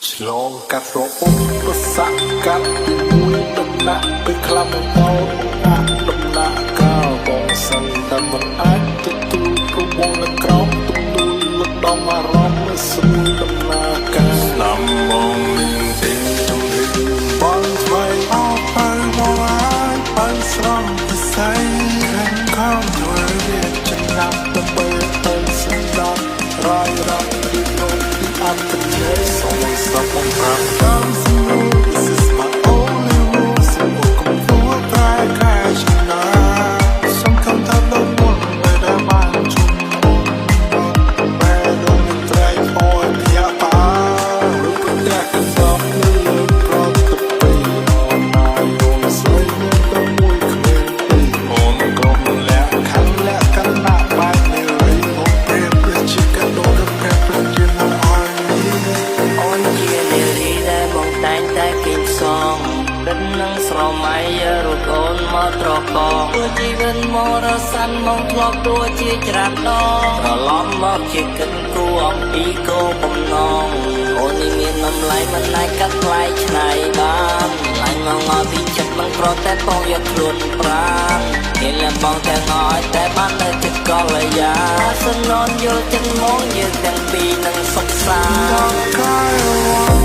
ឆ្លងកាត់រអ៊ុំប្រសាកាត់មួយដំណាក់ពេលខ្លះមកបោដាក់ដំណាក់កាលបងសិនតែមិនអាចទទួលប្រវងនៅក្រោមទំនួលលំដំអារម្មណ៍ស្រួយដំណាក់កាលស្នាមបងមានទេជំនឿបងថ្មីអស់ទៅមកអាចបានស្រំពិស័យខាងខំធ្វើវាចំណាប់ដើម្បីទៅស្ដាប់រាយរំពីនោះពីអត្តន័យសូមស្ដាប់បងប្រាប់តាមសំណួរ This is my only rule សូមកុំធ្វើតែកាយឆ្នាសំខាន់ថាលោកមុនไม่ได้បានជុំមុនបែរដូចត្រៃអោយភ័ព្វឬប្រទះកណ្ដោបនៅលើប្រតិពីអូនណាយយល់ស្អីមានតែមួយគ្មានពីរអូនក្រុមលក្ខខណ្ឌលក្ខណៈបែបនេះរីអូនព្រៀបដូចជាកណ្ដោបព្រៀបដូចជាមកអរអូនជានារីដែលបងតែងតែគិតសងដិននឹងស្រមៃរូបអូនមកត្រកកទោះជីវិតមរសានមកធ្លាប់ទួជាច្រើនដងត្រឡប់មកជាកិនគូអំពីគោបំណងអូននេះមានតម្លៃមិនអាចកាត់ថ្លៃឆ្នៃបានឡាញ់ងងពីចិត្តមិនប្រតែបងយកខ្លួនប្រាណគេលះបងទាំងអស់តែបាននៅចិត្តកល្យាសននយល់ចិត្តមកយើងទាំងពីរនឹងសុខសាន្ត